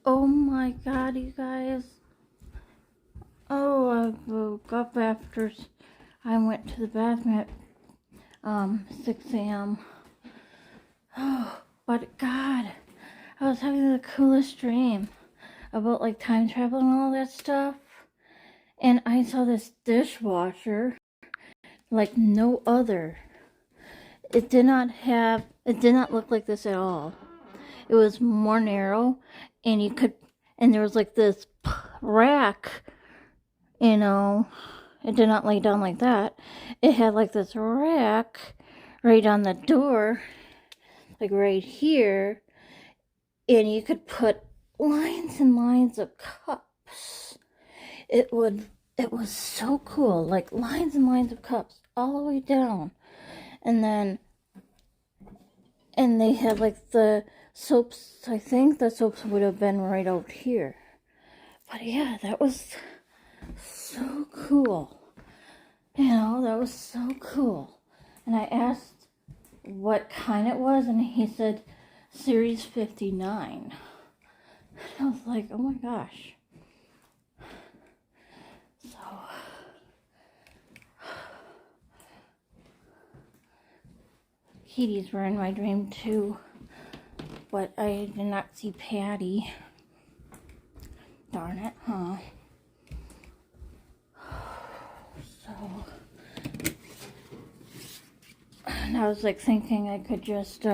Oh my god, you guys. Oh, I woke up after I went to the bathroom at 6 a.m. Oh, but God, I was having the coolest dream about like time travel and all that stuff. And I saw this dishwasher like no other. It did not look like this at all. It was more narrow, and there was like this rack, it did not lay down like that. It had like this rack right on the door, like right here, and you could put lines and lines of cups. It was so cool, like lines and lines of cups all the way down. And they had like the soaps. I think the soaps would have been right out here. But yeah, that was so cool. That was so cool. And I asked what kind it was, and he said Series 59. I was like, oh my gosh. So, kitties were in my dream too, but I did not see Patty. Darn it, huh? So, and I was like thinking I could just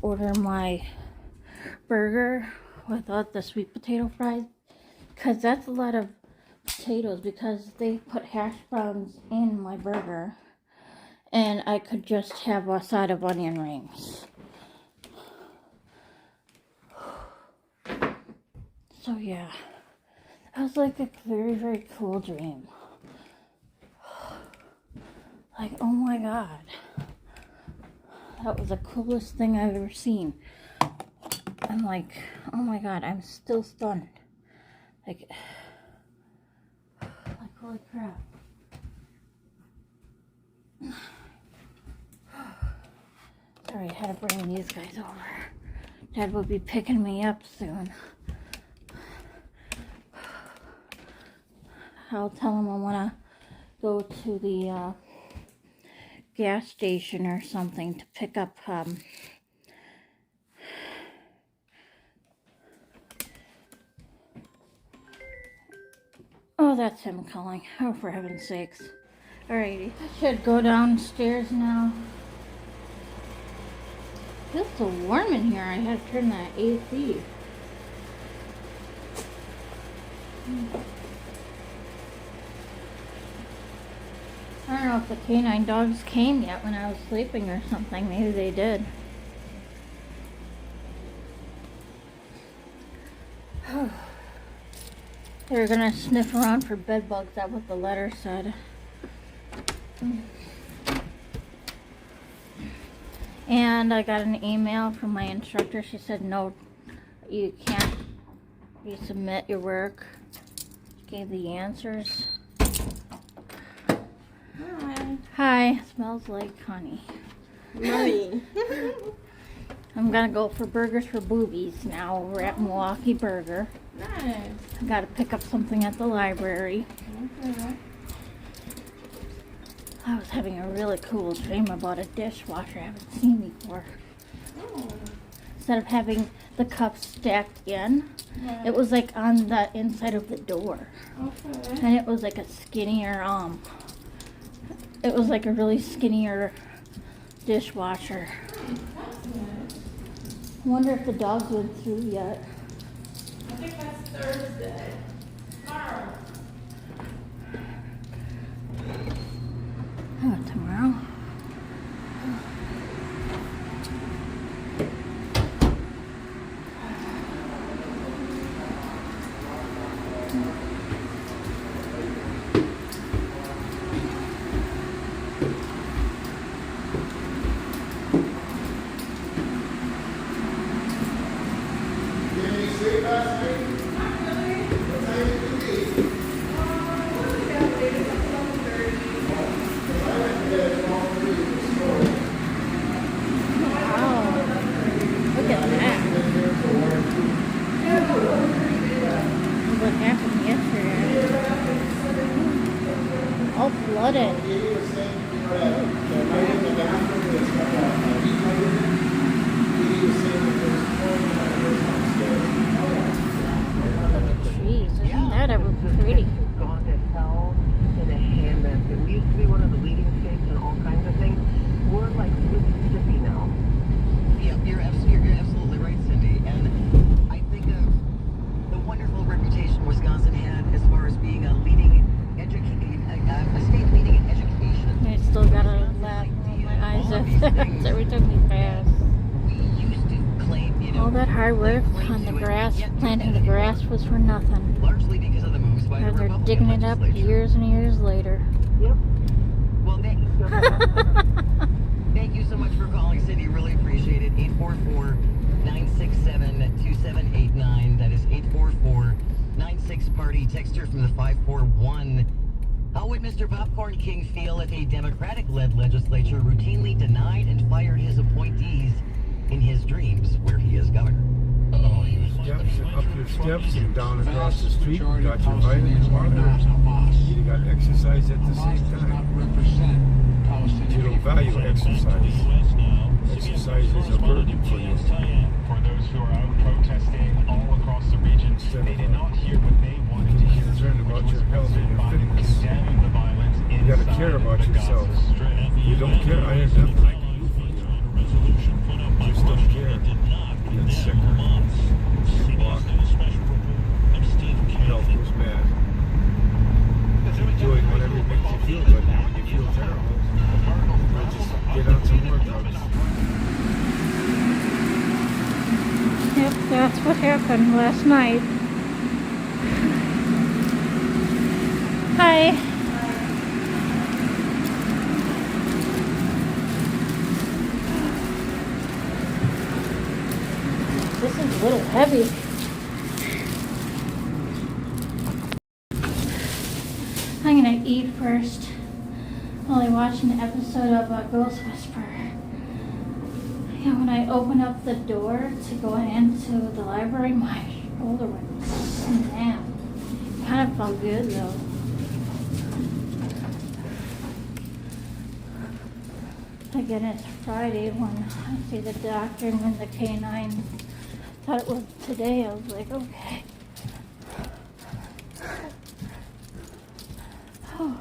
order my burger without the sweet potato fries, because that's a lot of potatoes, because they put hash browns in my burger, and I could just have a side of onion rings. So yeah, that was like a very, very cool dream. Like, oh my god, that was the coolest thing I've ever seen. I'm like, oh my god, I'm still stunned. Like holy crap. Sorry, I had to bring these guys over. Dad will be picking me up soon. I'll tell him I want to go to the gas station or something to pick up oh, that's him calling. Oh, for heaven's sakes. Alrighty, I should go downstairs now. It feels so warm in here. I had to turn that AC. I don't know if the canine dogs came yet when I was sleeping or something. Maybe they did. They were gonna sniff around for bed bugs. That's what the letter said. And I got an email from my instructor. She said, no, you can't resubmit your work. Gave the answers. Hi. Smells like honey. Money. I'm gonna go for burgers for boobies now. We're at Milwaukee Burger. Nice. I gotta pick up something at the library. Okay. I was having a really cool dream about a dishwasher I haven't seen before. Oh. Instead of having the cups stacked in, Right. it was like on the inside of the door. Okay. And it was like a skinnier, it was like a really skinnier dishwasher. I wonder if the dogs went through yet. I think that's Thursday. Tomorrow. Oh, tomorrow. Wow. Look at that. flooded. Trees, isn't that ever pretty? Gone to hell in a handbasket. We used to be one of the leading states in all kinds of things. We're like Mississippi now. Yeah, you're absolutely right, Cindy. And I think of the wonderful reputation Wisconsin had as far as being a leading a state leading in education. I still gotta laugh roll my eyes at that every time we pass. We used to claim, All that hard work on the grass, planting the grass was for nothing. largely because of the moves by the Now they're Republican digging it up legislature. years and years later. Yep. Well, thank you so much for calling, Cindy. Really appreciate it. 844-967-2789. That is 844-96-PARTY. Texture from the 541. How would Mr. Popcorn King feel if a Democratic-led legislature routinely denied and fired his appointees in his dreams where he is governor? Steps and up your steps and down across the street. You got your vitamin water. You got exercise at the same time. You don't value exercise. Exercise is a burden for you. For those who are out protesting all across the region, they did not hear what they wanted to hear. Concerned about your health and your fitness. Condemning the violence You gotta care about yourself. You don't care. I have nothing I can do for you. Just don't care. Get sicker. Walk. Health goes bad. Doing whatever makes you feel good. When you feel terrible, just get on some more drugs. Yep, that's what happened last night. Hi. This is a little heavy. I'm gonna eat first while I watch an episode of Ghost Whisperer. Yeah, when I open up the door to go into the library, my shoulder went snap. Kind of felt good though. Again, it's Friday when I see the doctor and when the canine thought it was today. I was like, okay. Oh.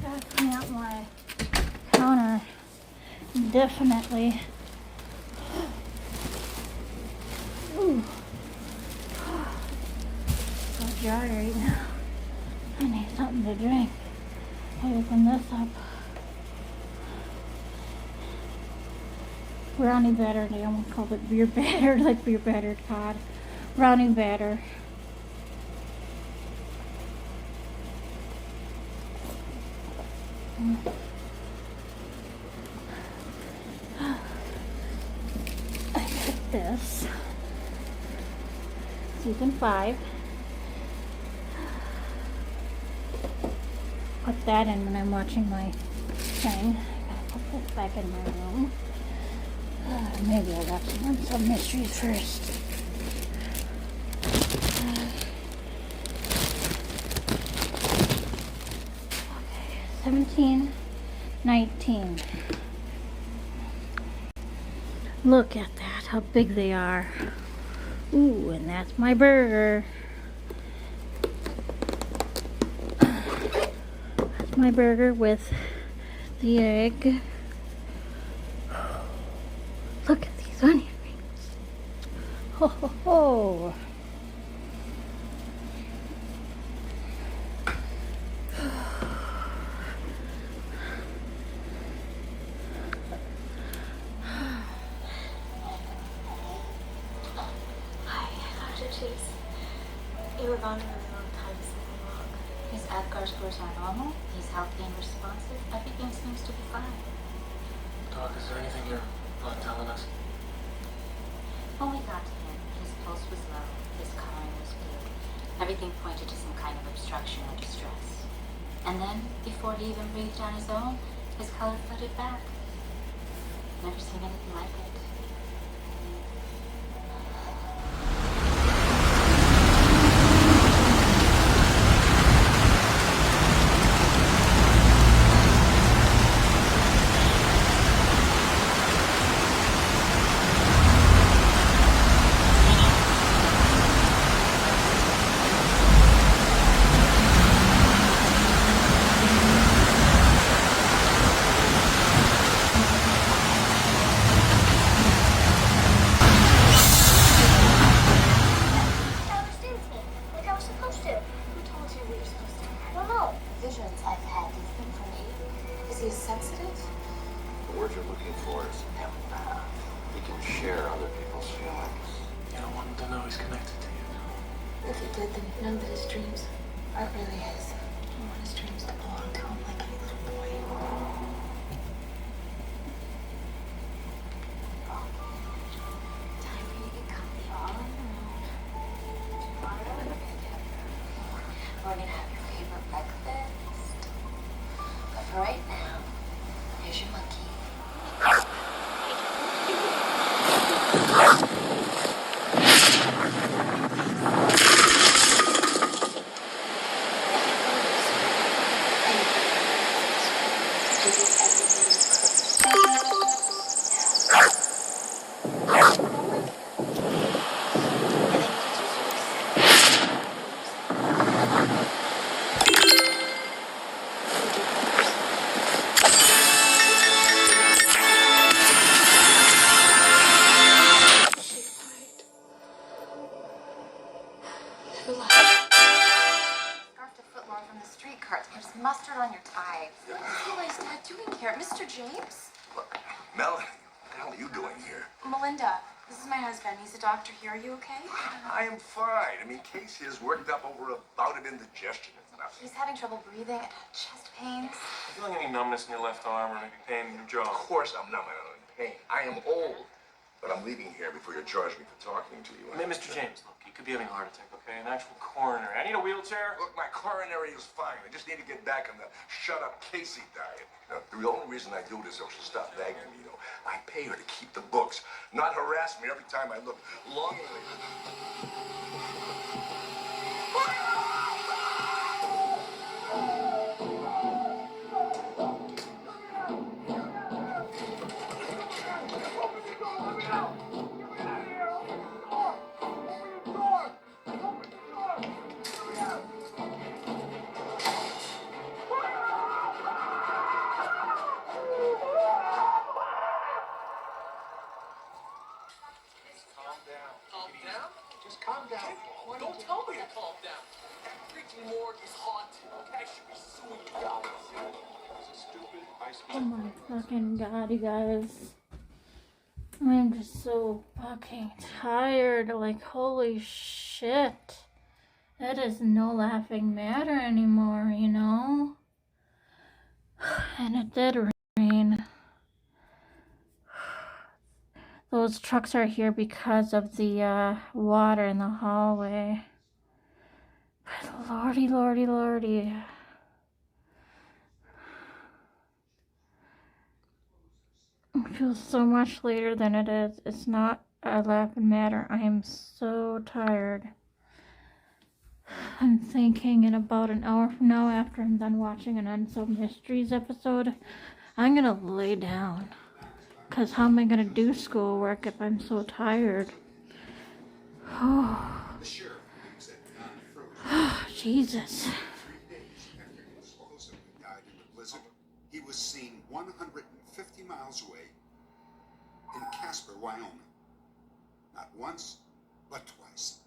Gotta clean out my counter definitely. Ooh. So dry right now. I need something to drink. I open this up. Brownie batter, they almost called it beer batter, like beer battered cod. Brownie batter. I got this. Season 5. Put that in when I'm watching my thing. I gotta put this back in my room. Maybe I got some mysteries first. 17, 19. Look at that, how big they are. Ooh, and that's my burger. That's my burger with the egg. Look at these onion rings. Ho ho ho. You were gone for a long time, something wrong. His ADGAR scores are normal, he's healthy and responsive, everything seems to be fine. Doc, is there anything you're not telling us? When we got to him, his pulse was low, his coloring was blue. Everything pointed to some kind of obstruction or distress. And then, before he even breathed on his own, his color flooded back. Never seen anything like it. The word you're looking for is empath. He can share other people's feelings. You don't want him to know he's connected to you. If he did, then he'd know that his dreams aren't really his. I don't want his dreams to belong to him like any little boy. Time for you to get comfy all on your own. We're gonna have your favorite breakfast. But for right now, here's your monkey. Scarfed a foot long from the street carts. There's mustard on your tie. Who is Dad doing here? Mr. James? Melanie, what the hell are you doing here? Melinda, this is my husband. He's a doctor here. Are you okay? I am fine. I mean, Casey is worked up over a bout of indigestion. It's nothing. He's having trouble breathing and chest pains. Feeling any numbness in your left arm or maybe pain in your jaw? Of course I'm numb and I'm in pain. I am old, but I'm leaving here before you charge me for talking to you. Mr. James, look, you could be having a heart attack, okay? An actual coronary. I need a wheelchair. Look, my coronary is fine. I just need to get back on the shut-up Casey diet. You know, the only reason I do this is so she'll stop nagging me, you know. I pay her to keep the books, not harass me every time I look longingly. Just calm down. Don't tell me to calm down. Freaking morgue is haunted. I should be suing you guys. This is stupid. Oh my fucking god, you guys. I'm just so fucking tired. Like, holy shit. That is no laughing matter anymore, you know? And it did rain. Those trucks are here because of the water in the hallway. But lordy, lordy, lordy. It feels so much later than it is. It's not a laughing matter. I am so tired. I'm thinking in about an hour from now, after I'm done watching an Unsolved Mysteries episode, I'm gonna lay down. Because how am I gonna do schoolwork if I'm so tired? Oh, Jesus. 3 days after he supposedly died in the blizzard, he was seen 150 miles away in Casper, Wyoming. Not once, but twice.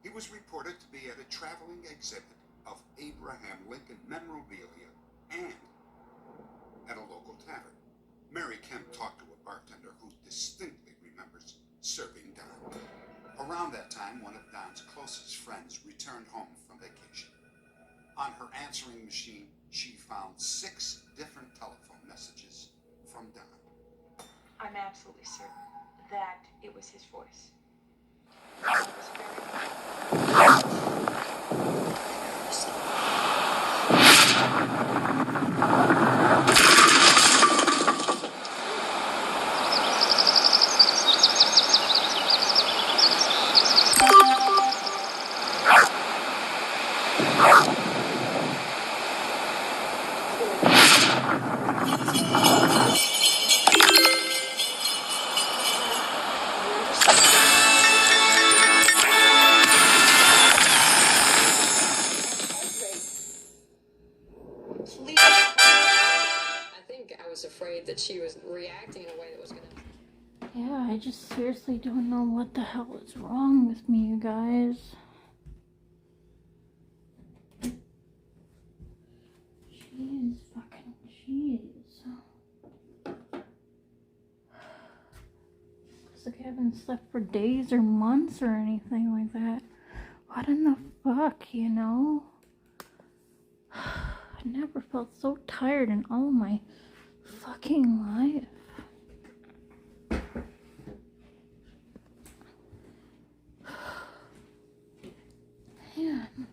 He was reported to be at a traveling exhibit of Abraham Lincoln memorabilia and at a local tavern. Mary Kemp talked to a bartender who distinctly remembers serving Don. Around that time, one of Don's closest friends returned home from vacation. On her answering machine, she found 6 different telephone messages from from Don. I'm absolutely certain that it was his voice. It was very... I think I was afraid that she was reacting in a way that was gonna... Yeah, I just seriously don't know what the hell is wrong with me, you guys. Jeez, fucking jeez. It's like I haven't slept for days or months or anything like that. What in the fuck, you know? I never felt so tired in all my fucking life. Man.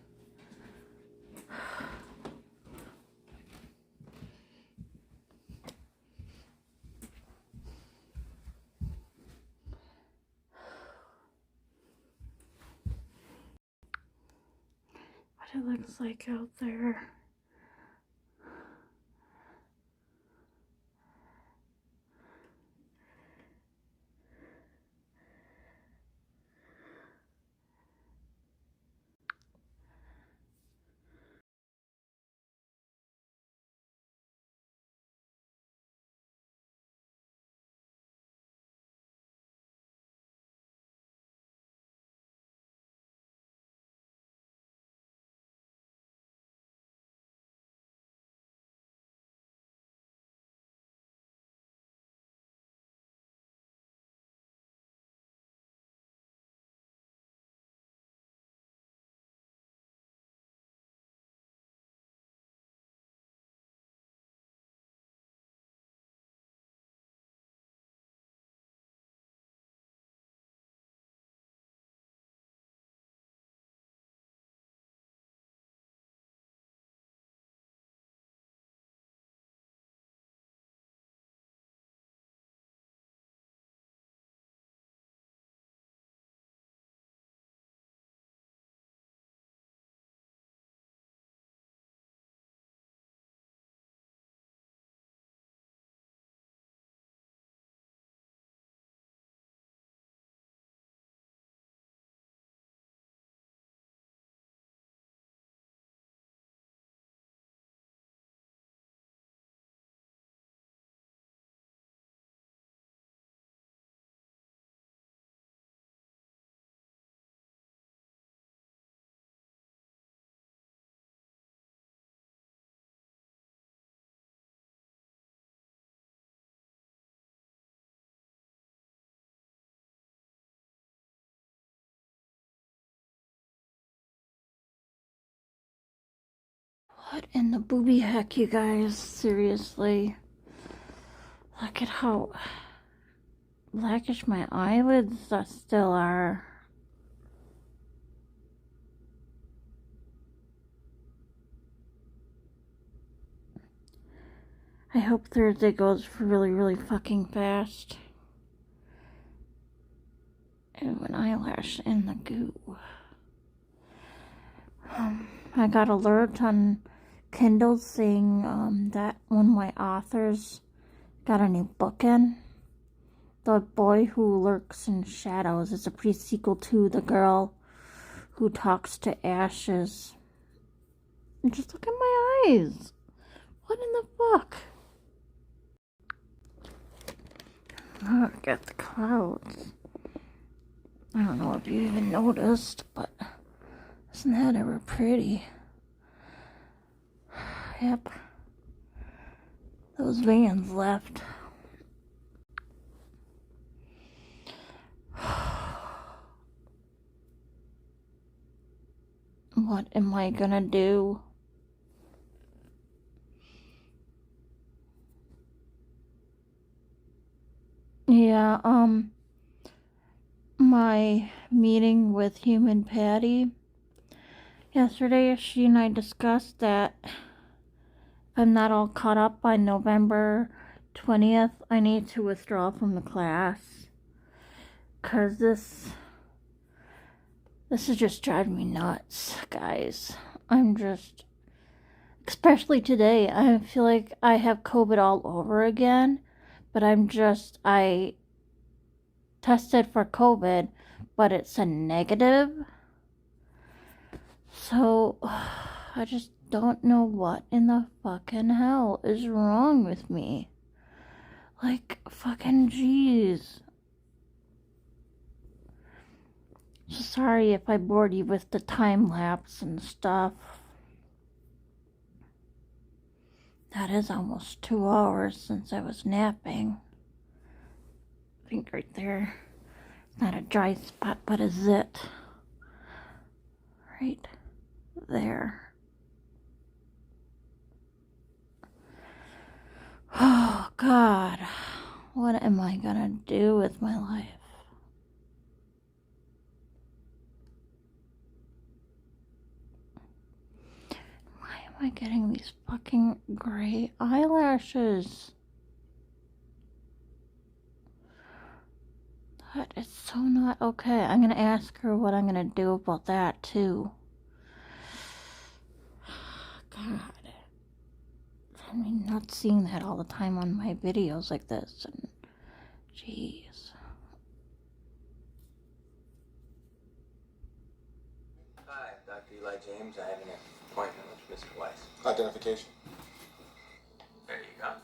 What it looks like out there. What in the booby heck, you guys? Seriously. Look at how blackish my eyelids still are. I hope Thursday goes really, really fucking fast. And an eyelash in the goo. I got alert on Kindle saying that one of my authors got a new book in. The Boy Who Lurks in Shadows. It's a pre-sequel to The Girl Who Talks to Ashes. And just look at my eyes. What in the fuck? Oh, I got the clouds. I don't know if you even noticed, but isn't that ever pretty? Yep. Those vans left. What am I gonna do? Yeah, my meeting with Human Patty yesterday, she and I discussed that if I'm not all caught up by November 20th, I need to withdraw from the class. 'Cause this is just driving me nuts, guys. Especially today, I feel like I have COVID all over again, but I tested for COVID, but it's a negative. So, I just don't know what in the fucking hell is wrong with me. Like, fucking jeez. So sorry if I bored you with the time lapse and stuff. That is almost 2 hours since I was napping. I think right there. Not a dry spot, but a zit. Right there. Oh, God. What am I gonna do with my life? Why am I getting these fucking gray eyelashes? That is so not okay. I'm gonna ask her what I'm gonna do about that too. God. I mean, not seeing that all the time on my videos like this, and jeez. Hi, Dr. Eli James. I have an appointment with Mr. Weiss. Identification. There you go.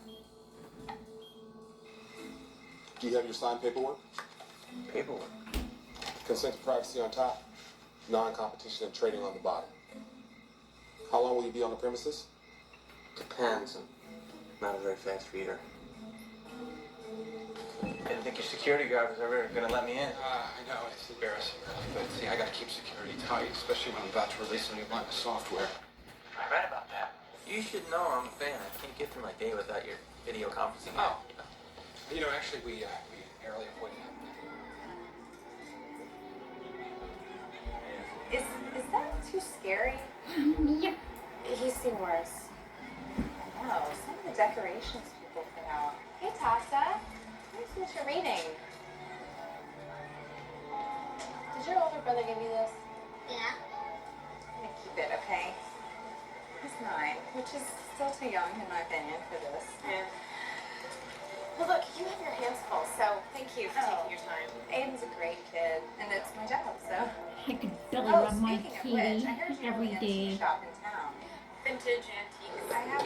Do you have your signed paperwork? Paperwork. Consent to privacy on top, non-competition and trading on the bottom. How long will you be on the premises? Depends. I'm not a very fast reader. I didn't think your security guard was ever going to let me in. I know, it's embarrassing, really, but see, I gotta keep security tight, especially when I'm about to release a new line of software. I read about that. You should know I'm a fan. I can't get through my day without your video conferencing. Oh. You know, actually, we narrowly avoided that. Is that too scary? Yeah. He's seen worse. I know. Some of the decorations people put out. Hey, Tasa. Let me see what you're reading. Did your older brother give you this? Yeah. I'm gonna keep it, okay? He's 9, which is still too young, in my opinion, for this. Yeah. Well, look, you have your hands full, so thank you for taking your time. Aiden's a great kid, and it's my job, so. I could belly rub my speaking of which, I heard you every have an day. antique shop in town. Vintage antiques. I have.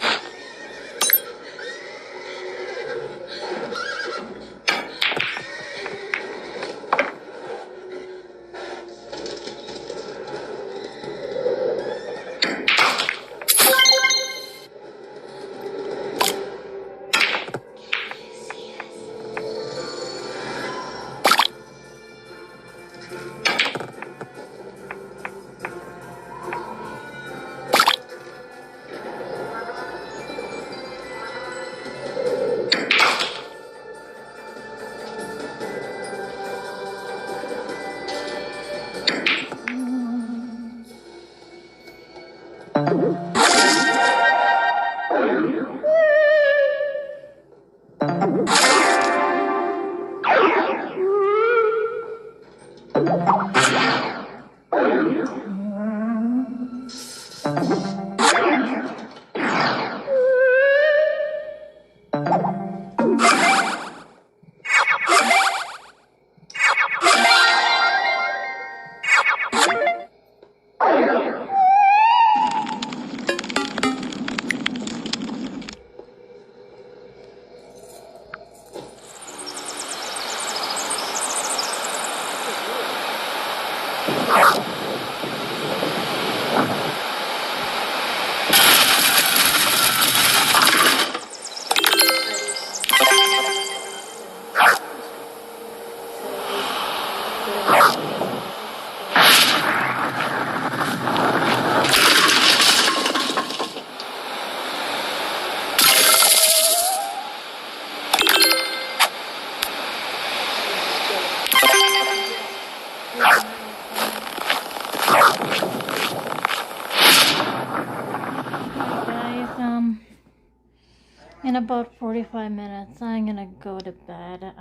In about 45 minutes, I'm gonna go to bed.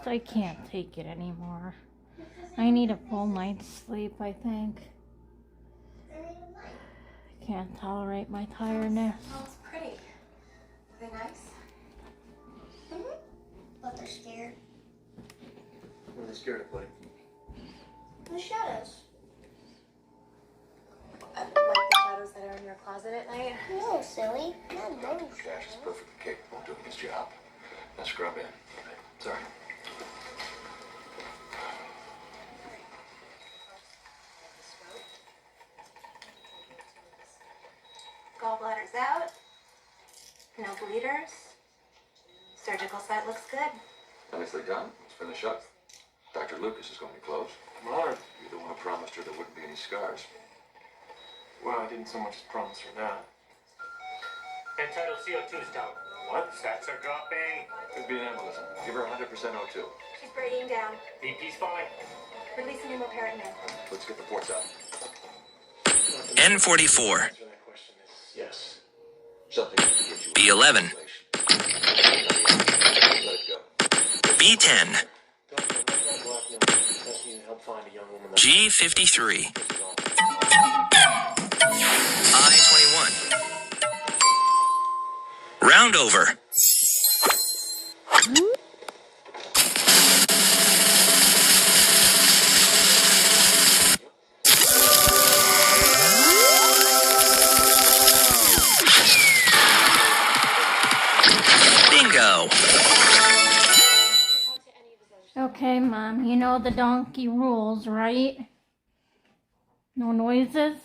I can't take it anymore. I need a full night's sleep, I think. I can't tolerate my tiredness. Oh, it's pretty. Are they nice? But they're scared. What are they scared of, buddy? The shadows. Like the shadows that are in your closet at night? No, silly. Not those Cash is perfectly capable of doing his job. Now scrub in. Sorry. Gallbladder's out. No bleeders. Surgical site looks good. Nicely done. Let's finish up. Dr. Lucas is going to close. I'm honored. You're the one who promised her there wouldn't be any scars. Well, I didn't so much as promise her that. Entitled CO2's down. What? Stats are dropping. Could be an embolism. Give her 100% O2. She's grading down. VP's fine. Releasing imoperidone. Let's get the ports out. N44. Yes. Something to get you B11. Let it go. B10. Help find a young woman. G53. I-21. Roundover. Bingo. Okay, Mom, you know the donkey rules, right? No noises.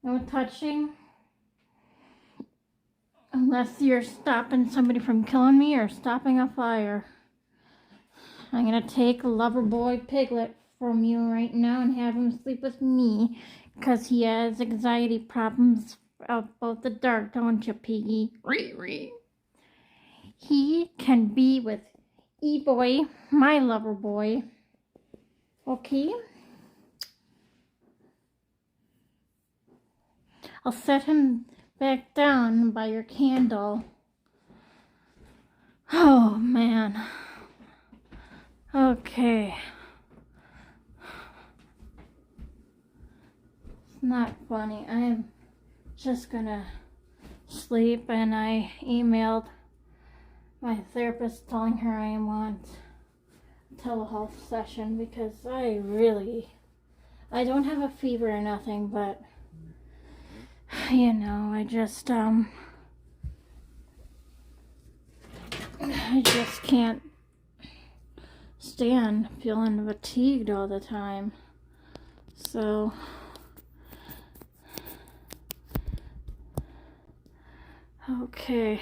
No touching. Unless you're stopping somebody from killing me or stopping a fire. I'm gonna take Loverboy Piglet from you right now and have him sleep with me. Because he has anxiety problems about the dark, don't you, Piggy? He can be with E-Boy, my lover boy. Okay? I'll set him back down by your candle. Oh, man. Okay. It's not funny. I'm just gonna sleep, and I emailed my therapist telling her I want a telehealth session because I don't have a fever or nothing, but you know, I just can't stand feeling fatigued all the time. So okay.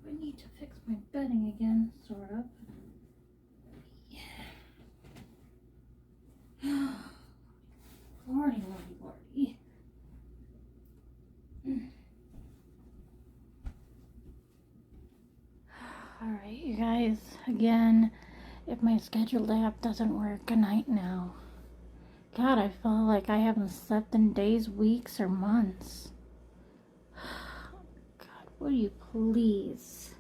I need to fix my bedding again, sort of. Yeah. Lordy. Alright, you guys, again, if my scheduled app doesn't work, good night now. God, I feel like I haven't slept in days, weeks, or months. God, will you please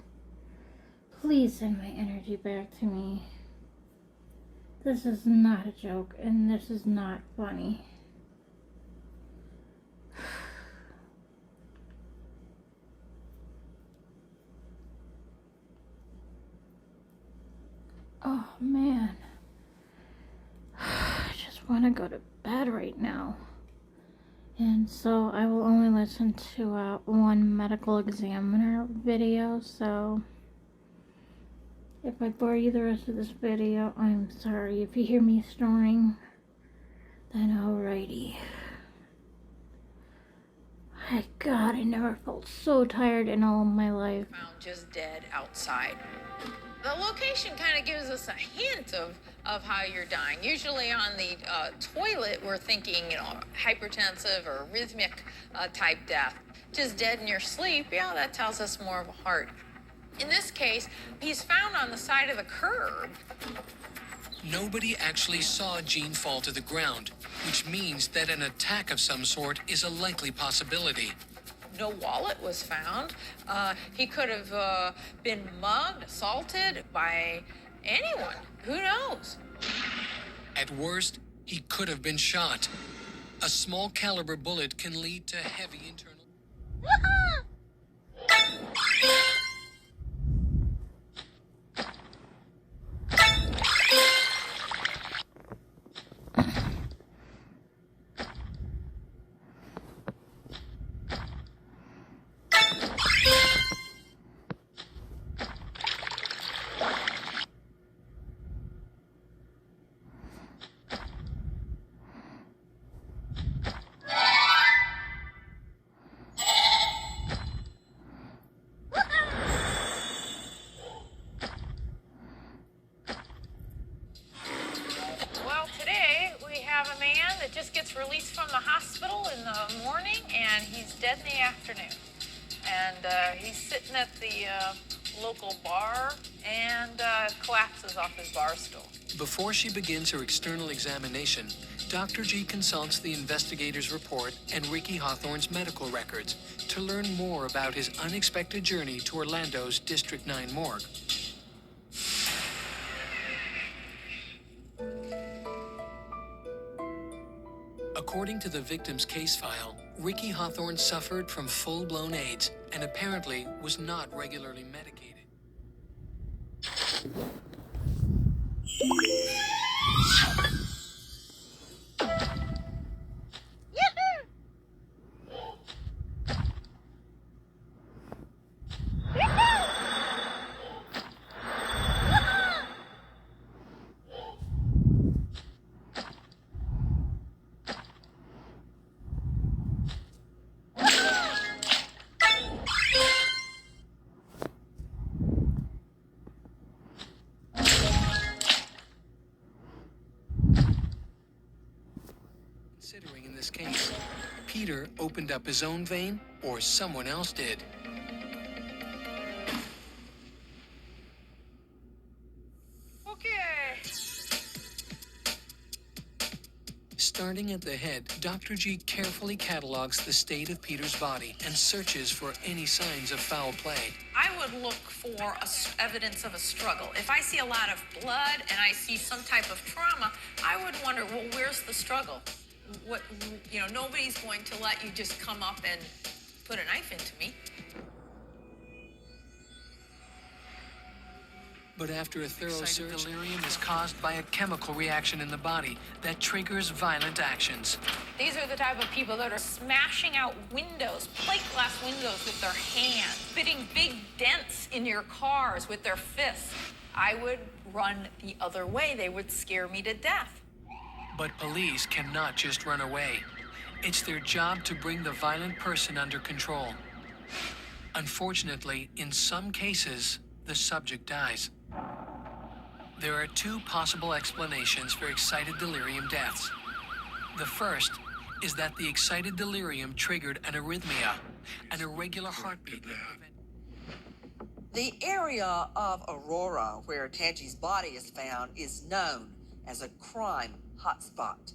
send my energy back to me? This is not a joke, and this is not funny. Oh, man. I just want to go to bed right now. And so I will only listen to one medical examiner video, so if I bore you the rest of this video, I'm sorry. If you hear me snoring, then alrighty. My God, I never felt so tired in all of my life. Found just dead outside. The location kind of gives us a hint of how you're dying. Usually on the toilet, we're thinking, hypertensive or arrhythmic type death. Just dead in your sleep, yeah, that tells us more of a heart. In this case, he's found on the side of the curb. Nobody actually saw Gene fall to the ground, which means that an attack of some sort is a likely possibility. No wallet was found. He could have been mugged, assaulted by anyone. Who knows? At worst, he could have been shot. A small caliber bullet can lead to heavy internal... Well, today we have a man that just gets released from the hospital in the morning, and he's dead in the afternoon. And he's sitting at the local bar and collapses off his bar stool. Before she begins her external examination, Dr. G consults the investigator's report and Ricky Hawthorne's medical records to learn more about his unexpected journey to Orlando's District 9 morgue. According to the victim's case file, Ricky Hawthorne suffered from full-blown AIDS and apparently was not regularly medicated. Considering in this case, Peter opened up his own vein or someone else did. Okay. Starting at the head, Dr. G carefully catalogs the state of Peter's body and searches for any signs of foul play. I would look for evidence of a struggle. If I see a lot of blood and I see some type of trauma, I would wonder, well, where's the struggle? What, nobody's going to let you just come up and put a knife into me. But after a thorough search, delirium is caused by a chemical reaction in the body that triggers violent actions. These are the type of people that are smashing out windows, plate glass windows with their hands, putting big dents in your cars with their fists. I would run the other way. They would scare me to death. But police cannot just run away. It's their job to bring the violent person under control. Unfortunately, in some cases, the subject dies. There are two possible explanations for excited delirium deaths. The first is that the excited delirium triggered an arrhythmia, an irregular heartbeat. The area of Aurora where Tangi's body is found is known as a crime hotspot.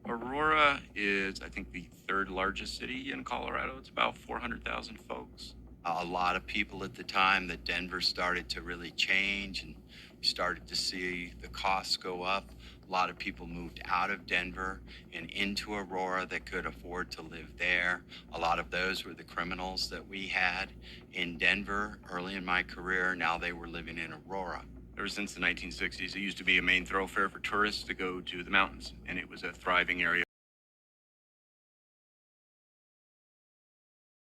Aurora is, I think, the third largest city in Colorado. It's about 400,000 folks. A lot of people at the time that Denver started to really change and we started to see the costs go up. A lot of people moved out of Denver and into Aurora that could afford to live there. A lot of those were the criminals that we had in Denver early in my career. Now they were living in Aurora. Ever since the 1960s, it used to be a main thoroughfare for tourists to go to the mountains, and it was a thriving area.